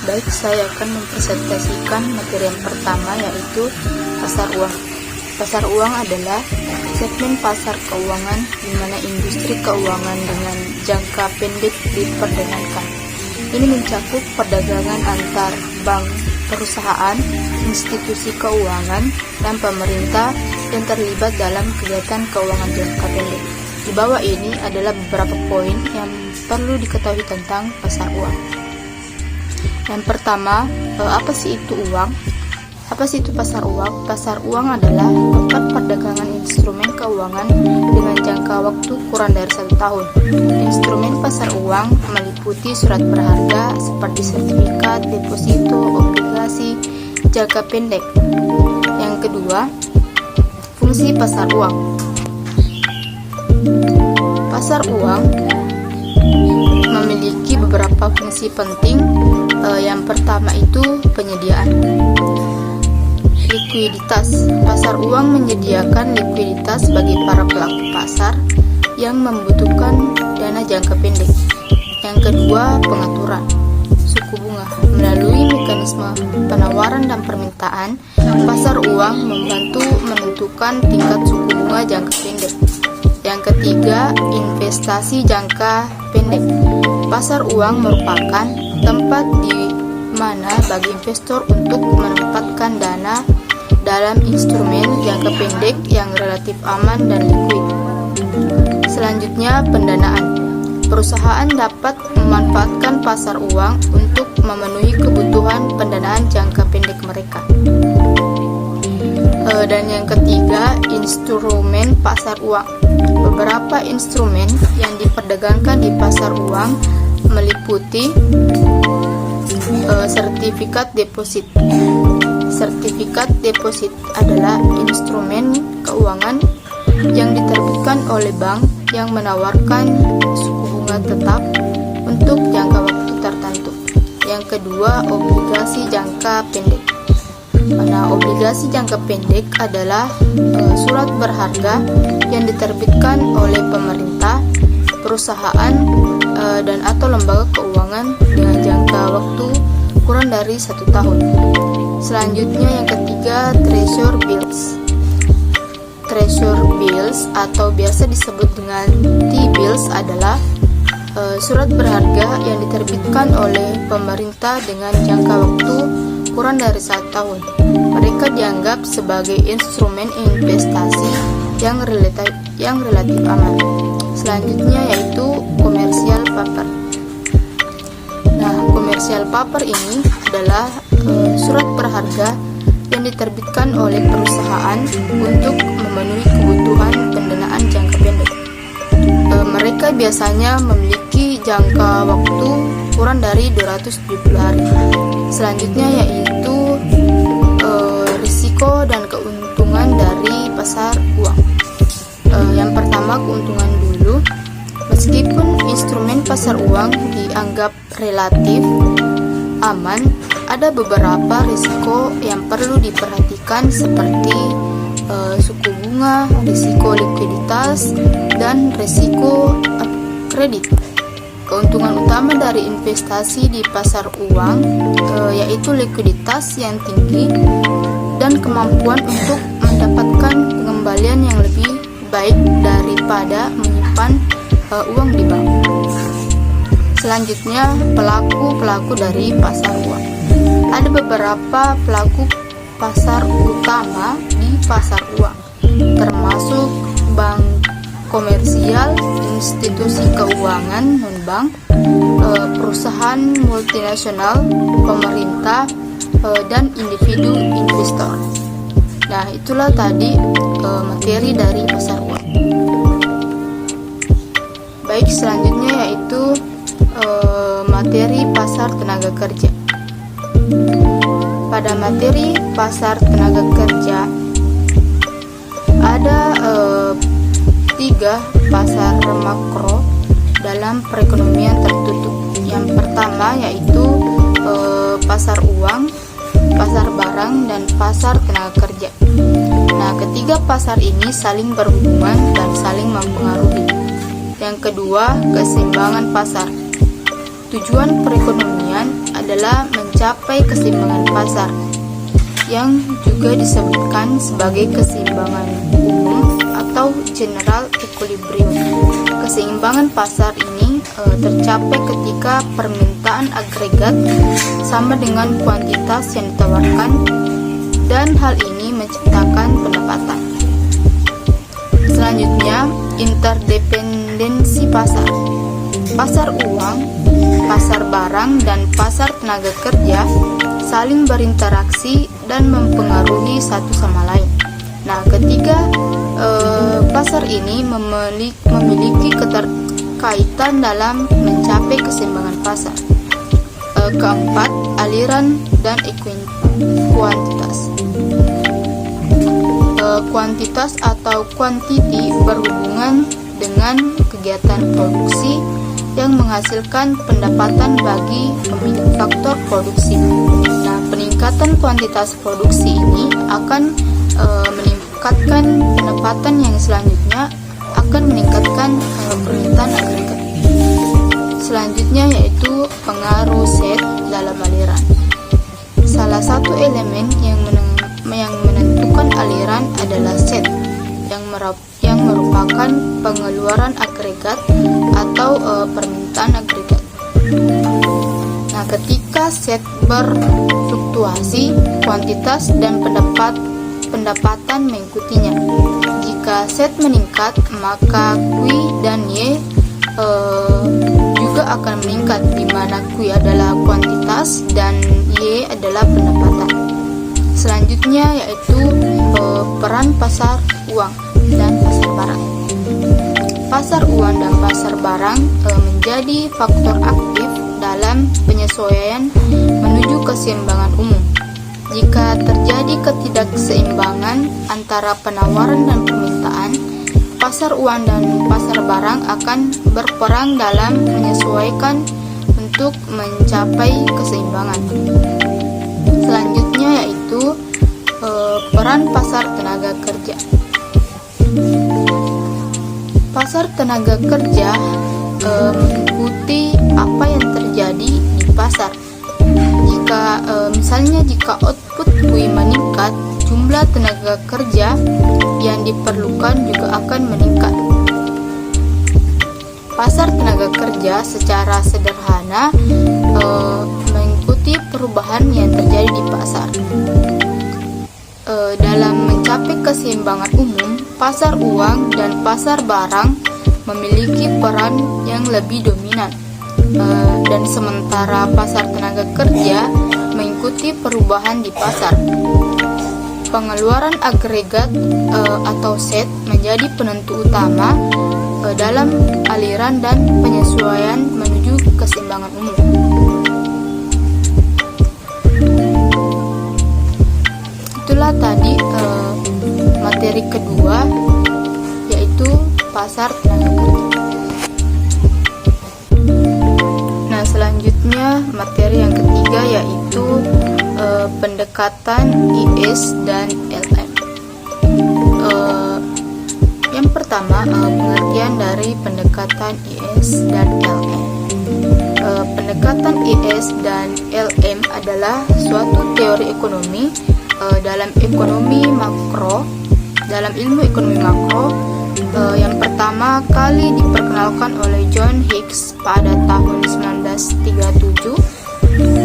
Baik, saya akan mempresentasikan materi yang pertama, yaitu pasar uang. Pasar uang adalah segmen pasar keuangan di mana industri keuangan dengan jangka pendek diperdagangkan. Ini mencakup perdagangan antar bank, perusahaan, institusi keuangan, dan pemerintah yang terlibat dalam kegiatan keuangan jangka pendek. Di bawah ini adalah beberapa poin yang perlu diketahui tentang pasar uang. Yang pertama, apa sih itu uang? Apa sih itu pasar uang? Pasar uang adalah tempat perdagangan instrumen keuangan dengan jangka waktu kurang dari 1 tahun. Instrumen pasar uang meliputi surat berharga seperti sertifikat, deposito, obligasi, jangka pendek. Yang kedua, fungsi pasar uang. Pasar uang memiliki beberapa fungsi penting. Yang pertama itu penyediaan likuiditas. Pasar uang menyediakan likuiditas bagi para pelaku pasar yang membutuhkan dana jangka pendek. Yang kedua, pengaturan suku bunga. Melalui mekanisme penawaran dan permintaan, pasar uang membantu menentukan tingkat suku bunga jangka pendek. Yang ketiga, investasi jangka pendek. Pasar uang merupakan tempat di mana bagi investor untuk menempatkan dana dalam instrumen jangka pendek yang relatif aman dan likuid. Selanjutnya, pendanaan. Perusahaan dapat memanfaatkan pasar uang untuk memenuhi kebutuhan pendanaan jangka pendek mereka. Dan yang ketiga, instrumen pasar uang. Beberapa instrumen yang diperdagangkan di pasar uang meliputi sertifikat deposit. Sertifikat deposit adalah instrumen keuangan yang diterbitkan oleh bank yang menawarkan suku bunga tetap untuk jangka waktu tertentu. Yang kedua, obligasi jangka pendek. Nah, obligasi jangka pendek adalah surat berharga yang diterbitkan oleh pemerintah, perusahaan, dan atau lembaga keuangan dengan jangka waktu kurang dari 1 tahun. Selanjutnya yang ketiga, treasury bills. Treasury bills atau biasa disebut dengan T-bills adalah surat berharga yang diterbitkan oleh pemerintah dengan jangka waktu kurang dari 1 tahun. Mereka dianggap sebagai instrumen investasi yang relatif aman. Selanjutnya yaitu commercial paper. Nah, commercial paper ini adalah surat berharga yang diterbitkan oleh perusahaan untuk memenuhi kebutuhan pendanaan jangka pendek. Mereka biasanya memiliki jangka waktu kurang dari 270 hari. Selanjutnya yaitu risiko dan keuntungan dari pasar uang. Yang pertama, keuntungan dulu. Meskipun instrumen pasar uang dianggap relatif aman, ada beberapa risiko yang perlu diperhatikan seperti suku bunga, risiko likuiditas, dan risiko kredit. Keuntungan utama dari investasi di pasar uang yaitu likuiditas yang tinggi dan kemampuan untuk mendapatkan pengembalian yang lebih baik daripada menyimpan uang di bank. Selanjutnya, pelaku dari pasar uang. Ada beberapa pelaku pasar utama di pasar uang, termasuk bank komersial, institusi keuangan non-bank, perusahaan multinasional, pemerintah, dan individu investor. Nah, itulah tadi materi dari pasar uang. Baik, selanjutnya yaitu materi pasar tenaga kerja. Pada materi pasar tenaga kerja ada 3 pasar makro dalam perekonomian tertutup. Yang pertama yaitu pasar uang, pasar barang, dan pasar tenaga kerja. Nah, ketiga pasar ini saling berhubungan dan saling mempengaruhi. Yang kedua, keseimbangan pasar. Tujuan perekonomian adalah mencapai keseimbangan pasar, yang juga disebutkan sebagai keseimbangan umum atau general equilibrium. Keseimbangan pasar ini tercapai ketika permintaan agregat sama dengan kuantitas yang ditawarkan, dan hal ini menciptakan pendapatan. Selanjutnya, interdependensi pasar. Pasar uang, pasar barang, dan pasar tenaga kerja saling berinteraksi dan mempengaruhi satu sama lain. Nah, ketiga pasar ini memiliki keterkaitan dalam mencapai keseimbangan pasar. Keempat, aliran dan kuantitas. Kuantitas atau quantity berhubungan dengan kegiatan produksi yang menghasilkan pendapatan bagi pemilik faktor produksi. Nah, peningkatan kuantitas produksi ini akan meningkatkan pendapatan, yang selanjutnya akan meningkatkan permintaan agregat. Selanjutnya yaitu pengaruh set dalam aliran. Salah satu elemen yang menentukan aliran adalah set, yang merupakan pengeluaran agregat atau permintaan agregat. Nah, ketika set berfluktuasi, kuantitas dan pendapatan mengikutinya. Jika set meningkat, maka Q dan Y juga akan meningkat, di mana Q adalah kuantitas dan Y adalah pendapatan. Selanjutnya yaitu peran pasar uang dan pasar barang. Pasar uang dan pasar barang menjadi faktor aktif dalam penyesuaian menuju keseimbangan umum. Jika terjadi ketidakseimbangan antara penawaran dan permintaan, pasar uang dan pasar barang akan berperang dalam menyesuaikan untuk mencapai keseimbangan. Selanjutnya yaitu peran pasar tenaga kerja. Pasar tenaga kerja mengikuti apa yang terjadi di pasar. Jika output Q meningkat, jumlah tenaga kerja yang diperlukan juga akan meningkat. Pasar tenaga kerja secara sederhana mengikuti perubahan yang terjadi di pasar. Dalam mencapai keseimbangan umum, pasar uang dan pasar barang memiliki peran yang lebih dominan, dan sementara pasar tenaga kerja mengikuti perubahan di pasar. Pengeluaran agregat atau set menjadi penentu utama dalam aliran dan penyesuaian menuju keseimbangan umum. Itulah tadi materi kedua, yaitu pasar tenaga kerja. Nah, selanjutnya materi yang ketiga yaitu pendekatan IS dan LM. Yang pertama, pengertian dari pendekatan IS dan LM. Pendekatan IS dan LM adalah suatu teori ekonomi dalam ilmu ekonomi makro yang pertama kali diperkenalkan oleh John Hicks pada tahun 1937.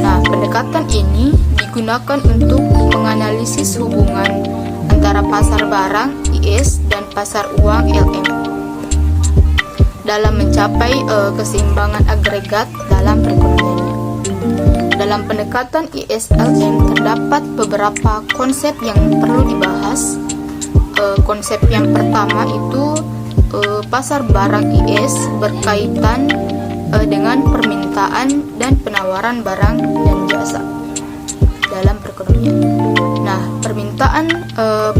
Nah, pendekatan ini digunakan untuk menganalisis hubungan antara pasar barang IS dan pasar uang LM dalam mencapai keseimbangan agregat dalam perekonomiannya. Dalam pendekatan IS-LM terdapat beberapa konsep yang perlu dibahas. Konsep yang pertama itu pasar barang IS berkaitan dengan permintaan dan penawaran barang dan jasa dalam perekonomian. Nah, permintaan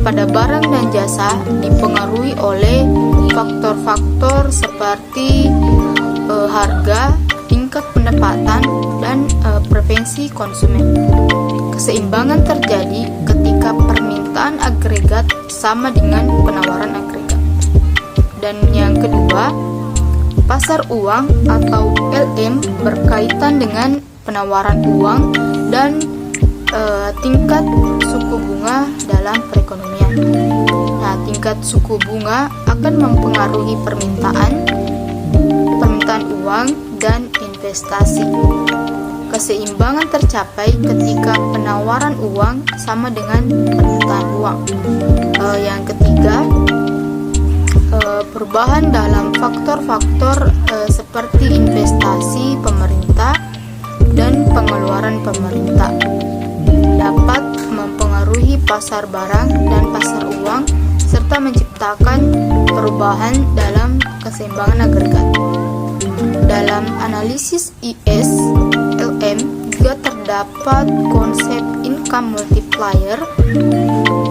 pada barang dan jasa dipengaruhi oleh faktor-faktor seperti harga, tingkat pendapatan, dan preferensi konsumen. Keseimbangan terjadi ketika permintaan agregat sama dengan penawaran agregat. Dan yang kedua, pasar uang atau LM berkaitan dengan penawaran uang dan tingkat suku bunga dalam perekonomian. Nah, tingkat suku bunga akan mempengaruhi permintaan uang dan investasi. Keseimbangan tercapai ketika penawaran uang sama dengan permintaan uang. Yang ketiga, perubahan dalam faktor-faktor seperti investasi pemerintah dan pengeluaran pemerintah dapat mempengaruhi pasar barang dan pasar uang serta menciptakan perubahan dalam keseimbangan agregat. Dalam analisis ISLM juga terdapat konsep income multiplier.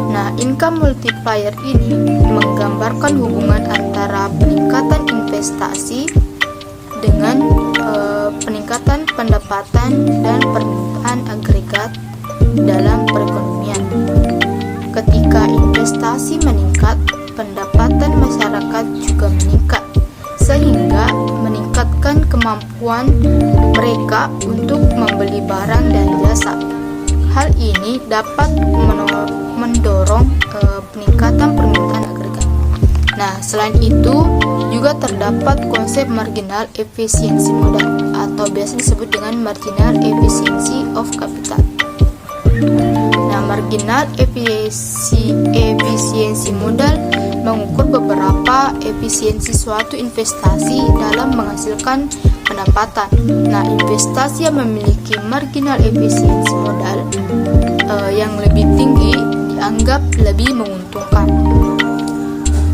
Nah, income multiplier ini menggambarkan hubungan antara peningkatan investasi dengan peningkatan pendapatan dan permintaan agregat dalam perekonomian. Ketika investasi meningkat, pendapatan masyarakat juga meningkat, sehingga meningkatkan kemampuan mereka untuk membeli barang dan jasa. Hal ini dapat mendorong peningkatan permintaan agregat. Nah, selain itu juga terdapat konsep marginal efisiensi modal atau biasa disebut dengan marginal efficiency of capital. Nah, marginal efisiensi modal mengukur beberapa efisiensi suatu investasi dalam menghasilkan pendapatan. Nah, investasi yang memiliki marginal efisiensi modal yang lebih tinggi dianggap lebih menguntungkan.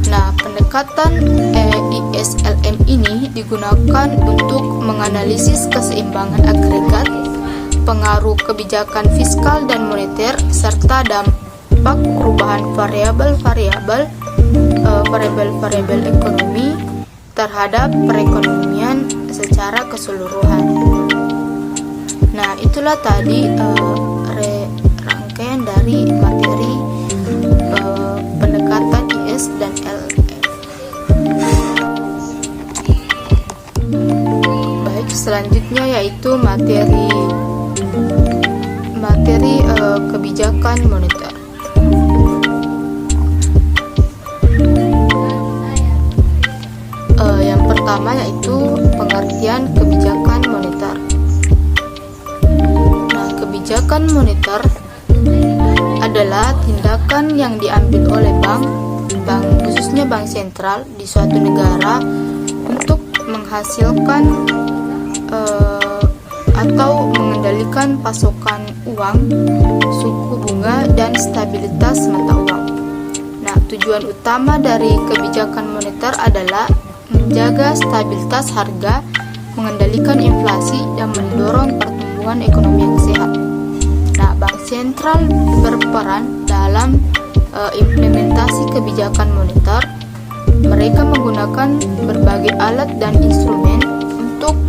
Nah, pendekatan ISLM ini digunakan untuk menganalisis keseimbangan agregat, pengaruh kebijakan fiskal dan moneter, serta dampak perubahan variabel ekonomi terhadap perekonomian secara keseluruhan. Nah, itulah tadi rangkaian dari materi pendekatan IS dan LM. Baik, selanjutnya yaitu materi kebijakan moneter. Yang pertama yaitu pengertian kebijakan moneter. Nah, kebijakan moneter adalah tindakan yang diambil oleh bank khususnya bank sentral di suatu negara untuk menghasilkan atau mengendalikan pasokan uang, suku bunga, dan stabilitas mata uang. Nah, tujuan utama dari kebijakan moneter adalah menjaga stabilitas harga, mengendalikan inflasi, dan mendorong pertumbuhan ekonomi yang sehat. Nah, bank sentral berperan dalam implementasi kebijakan moneter. Mereka menggunakan berbagai alat dan instrumen untuk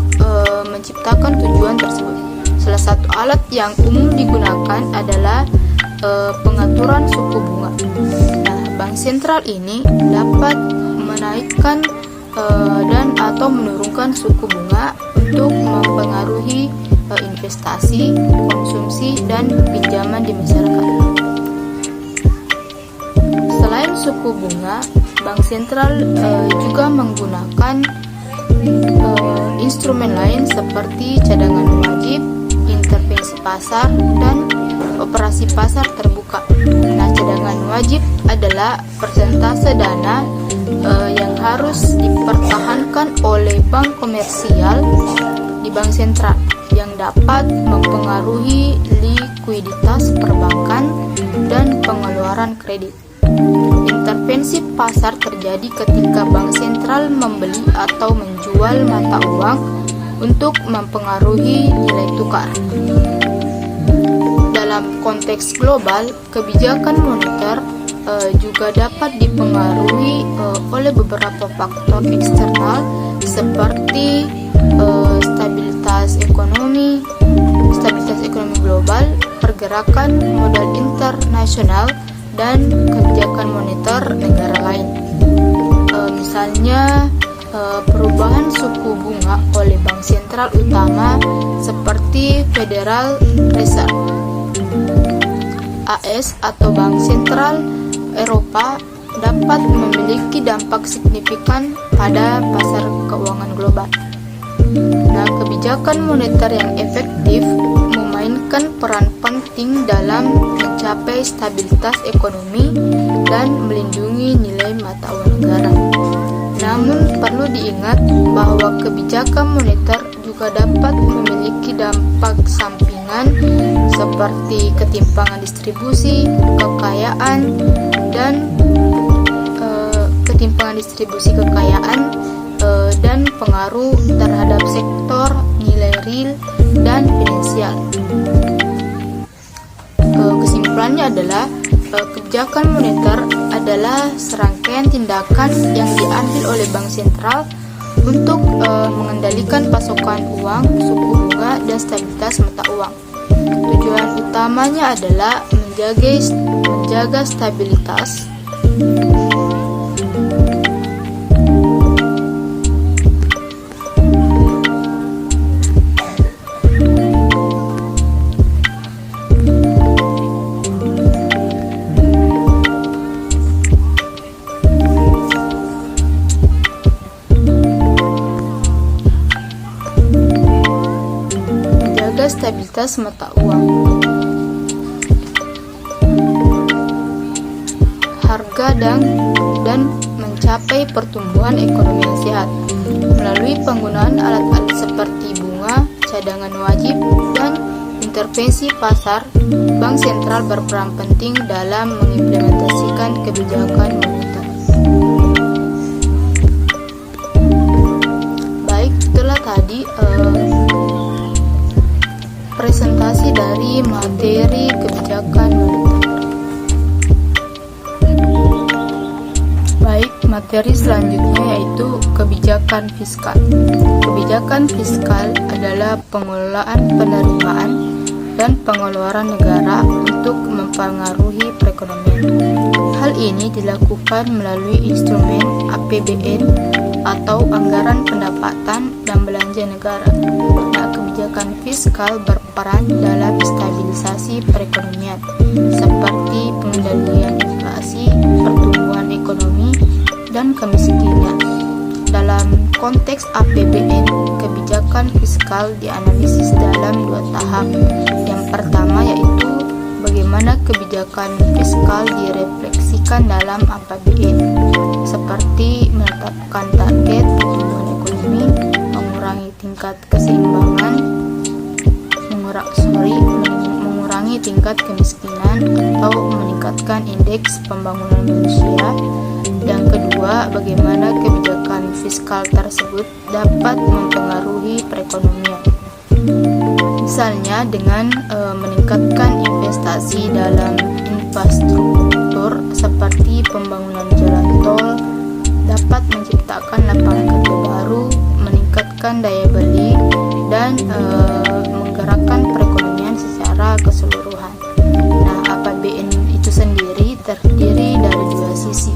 menciptakan tujuan tersebut. Salah satu alat yang umum digunakan adalah pengaturan suku bunga. Nah, bank sentral ini dapat menaikkan dan atau menurunkan suku bunga untuk mempengaruhi investasi, konsumsi, dan pinjaman di masyarakat. Selain suku bunga, bank sentral juga menggunakan instrumen lain seperti cadangan wajib, intervensi pasar, dan operasi pasar terbuka. Nah, cadangan wajib adalah persentase dana yang harus dipertahankan oleh bank komersial di bank sentral yang dapat mempengaruhi likuiditas perbankan dan pengeluaran kredit. Intervensi pasar terjadi ketika bank sentral membeli atau menjual mata uang untuk mempengaruhi nilai tukar. Dalam konteks global, kebijakan moneter juga dapat dipengaruhi oleh beberapa faktor eksternal seperti stabilitas ekonomi global, pergerakan modal internasional, dan kebijakan moneter negara lain. Misalnya perubahan suku bunga oleh bank sentral utama seperti Federal Reserve AS atau Bank Sentral Eropa dapat memiliki dampak signifikan pada pasar keuangan global. Nah, kebijakan moneter yang efektif memainkan peran penting dalam mencapai stabilitas ekonomi dan melindungi nilai mata uang negara. Namun, perlu diingat bahwa kebijakan moneter juga dapat memiliki dampak sampingan seperti ketimpangan distribusi kekayaan dan pengaruh terhadap sektor nilai real dan finansial. Kesimpulannya adalah kebijakan moneter adalah serangkaian tindakan yang diambil oleh bank sentral untuk mengendalikan pasokan uang, suku bunga, dan stabilitas mata uang. Tujuan utamanya adalah menjaga stabilitas mata uang, harga dan mencapai pertumbuhan ekonomi yang sehat melalui penggunaan alat-alat seperti bunga, cadangan wajib, dan intervensi pasar. Bank sentral berperan penting dalam mengimplementasikan kebijakan moneter. Baik, itulah tadi presentasi dari materi kebijakan moneter. Baik, materi selanjutnya yaitu kebijakan fiskal. Kebijakan fiskal adalah pengelolaan penerimaan dan pengeluaran negara untuk mempengaruhi perekonomian. Hal ini dilakukan melalui instrumen APBN atau anggaran pendapatan dan belanja negara. Nah, kebijakan fiskal berperan dalam stabilisasi perekonomian seperti pengendalian inflasi, pertumbuhan ekonomi, dan kemiskinan. Dalam konteks APBN, kebijakan fiskal dianalisis dalam 2 tahap. Yang pertama yaitu bagaimana kebijakan fiskal direfleksikan dalam APBN, seperti menetapkan target pertumbuhan ekonomi, mengurangi tingkat keseimbangan, mengurangi tingkat kemiskinan, atau meningkatkan indeks pembangunan manusia. Yang kedua, bagaimana kebijakan fiskal tersebut dapat mempengaruhi perekonomian. Misalnya dengan meningkatkan investasi dalam infrastruktur seperti pembangunan jalan tol dapat menciptakan lapangan kerja baru, meningkatkan daya beli, dan menggerakkan perekonomian secara keseluruhan. Nah, APBN itu sendiri terdiri dari 2 sisi,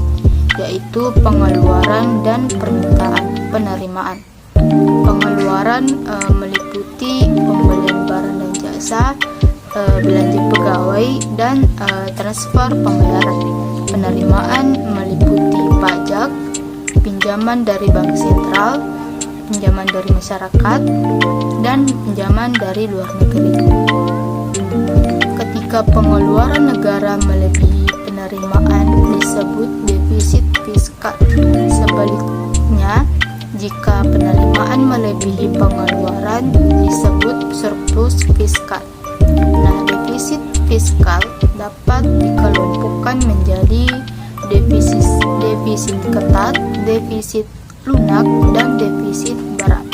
yaitu pengeluaran dan penerimaan. Pengeluaran meliputi pembelian barang dan jasa, belanja pegawai, dan transfer pembayaran. Penerimaan meliputi pajak, pinjaman dari bank sentral, pinjaman dari masyarakat, dan pinjaman dari luar negeri. Ketika pengeluaran negara melebihi penerimaan disebut defisit fiskal. Sebaliknya, jika penerimaan melebihi pengeluaran disebut surplus fiskal. Nah, defisit fiskal dapat dikelompokkan menjadi defisit ketat, defisit lunak, dan defisit berat.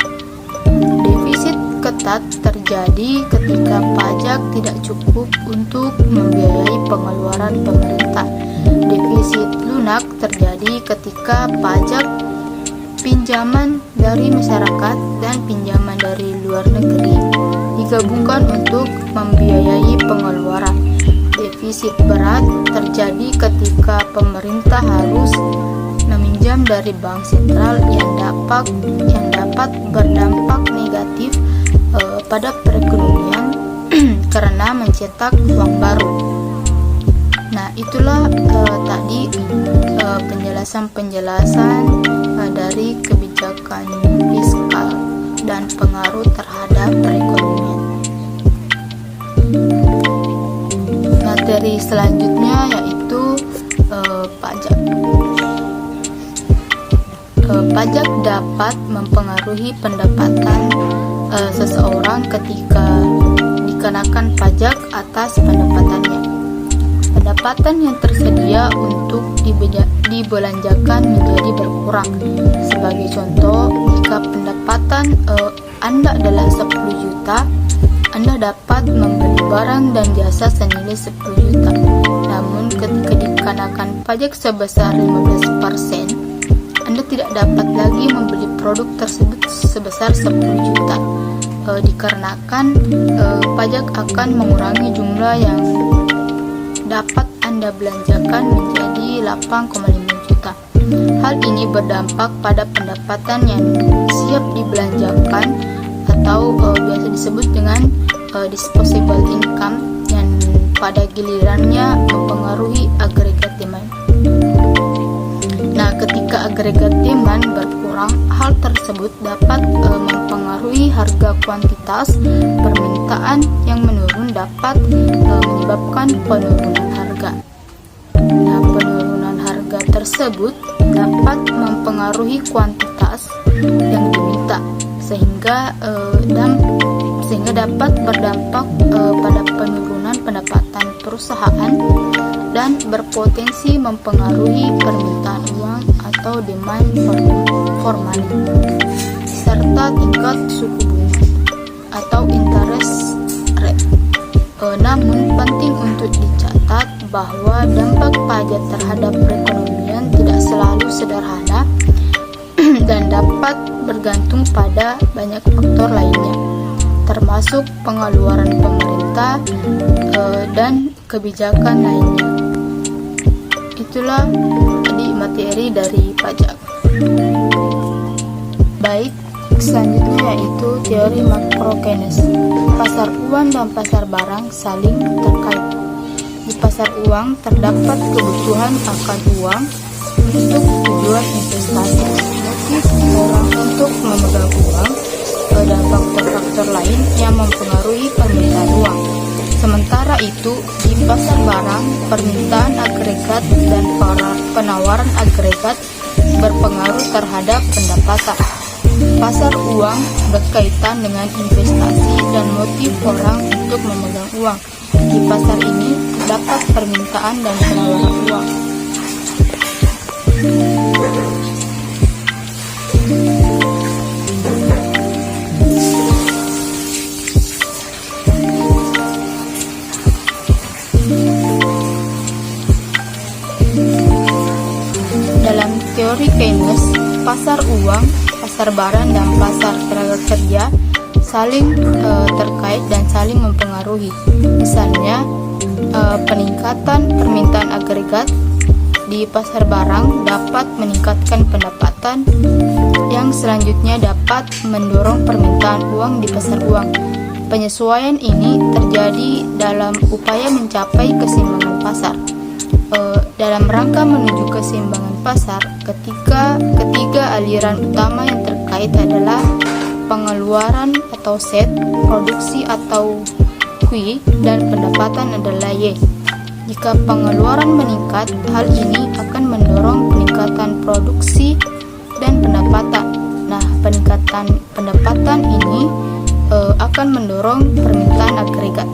Defisit ketat terjadi ketika pajak tidak cukup untuk membiayai pengeluaran pemerintah. Defisit lunak terjadi ketika pajak, pinjaman dari masyarakat, dan pinjaman dari luar negeri digabungkan untuk membiayai pengeluaran. Defisit berat terjadi ketika pemerintah harus meminjam dari bank sentral yang dapat berdampak negatif pada perekonomian karena mencetak uang baru. Nah, itulah tadi penjelasan dari kebijakan fiskal dan pengaruh terhadap perekonomian. Materi selanjutnya yaitu pajak. Pajak dapat mempengaruhi pendapatan seseorang ketika dikenakan pajak atas pendapatannya. Pendapatan yang tersedia untuk dibelanjakan menjadi berkurang. Sebagai contoh, jika pendapatan Anda adalah 10 juta, Anda dapat membeli barang dan jasa senilai 10 juta. Namun ketika dikenakan pajak sebesar 15%, Anda tidak dapat lagi membeli produk tersebut sebesar 10 juta. Dikarenakan pajak akan mengurangi jumlah yang dapat Anda belanjakan menjadi 8,5 juta. Hal ini berdampak pada pendapatan yang siap dibelanjakan atau biasa disebut dengan disposable income yang pada gilirannya mempengaruhi agregat demand. Nah, ketika agregat demand berkurang, hal tersebut dapat mempengaruhi harga kuantitas. Permintaan yang menurun dapat menyebabkan penurunan harga. Nah, penurunan harga tersebut dapat mempengaruhi kuantitas yang diminta, sehingga dapat berdampak pada penurunan pendapatan perusahaan dan berpotensi mempengaruhi permintaan uang atau demand for money, serta tingkat suku bunga atau interest rate. Namun penting untuk dicatat bahwa dampak pajak terhadap perekonomian tidak selalu sederhana dan dapat bergantung pada banyak faktor lainnya, termasuk pengeluaran pemerintah dan kebijakan lainnya. Itulah tadi materi dari pajak. Baik, selanjutnya yaitu teori Makro-Keynes. Pasar uang dan pasar barang saling terkait. Di pasar uang terdapat kebutuhan akan uang untuk tujuan investasi, motif orang untuk memegang uang, dan faktor-faktor lain yang mempengaruhi permintaan uang. Sementara itu, di pasar barang, permintaan agregat dan penawaran agregat berpengaruh terhadap pendapatan. Pasar uang berkaitan dengan investasi dan motif orang untuk memegang uang. Di pasar ini terdapat permintaan dan penawaran uang. Dalam teori Keynes, pasar uang, pasar barang, dan pasar tenaga kerja saling terkait dan saling mempengaruhi. Misalnya, peningkatan permintaan agregat di pasar barang dapat meningkatkan pendapatan yang selanjutnya dapat mendorong permintaan uang di pasar uang. Penyesuaian ini terjadi dalam upaya mencapai keseimbangan pasar. Dalam rangka menuju keseimbangan pasar, ketiga aliran utama yang terkait adalah pengeluaran atau set, produksi atau Q, dan pendapatan adalah Y. Jika pengeluaran meningkat, hal ini akan mendorong peningkatan produksi dan pendapatan. Nah, peningkatan pendapatan ini akan mendorong permintaan agregat,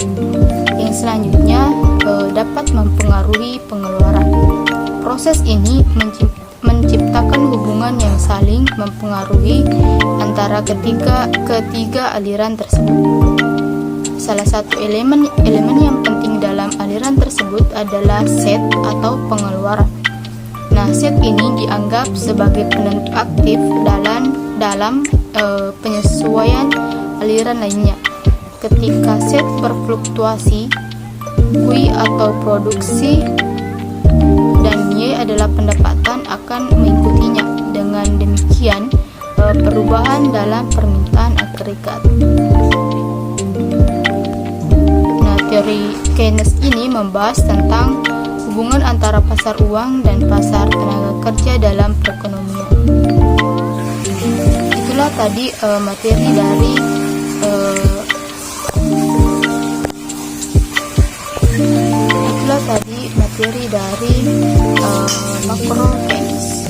yang selanjutnya dapat mempengaruhi pengeluaran. Proses ini menciptakan hubungan yang saling mempengaruhi antara ketiga aliran tersebut. Salah satu elemen yang penting dalam aliran tersebut adalah set atau pengeluaran. Nah, set ini dianggap sebagai penentu aktif dalam penyesuaian aliran lainnya. Ketika set berfluktuasi, Q atau produksi dan Y Y adalah pendapatan akan mengikutinya. Dengan demikian, perubahan dalam permintaan agregat. Nah, teori Keynes ini membahas tentang hubungan antara pasar uang dan pasar tenaga kerja dalam perekonomian. Itulah tadi materi dari makro Keynes.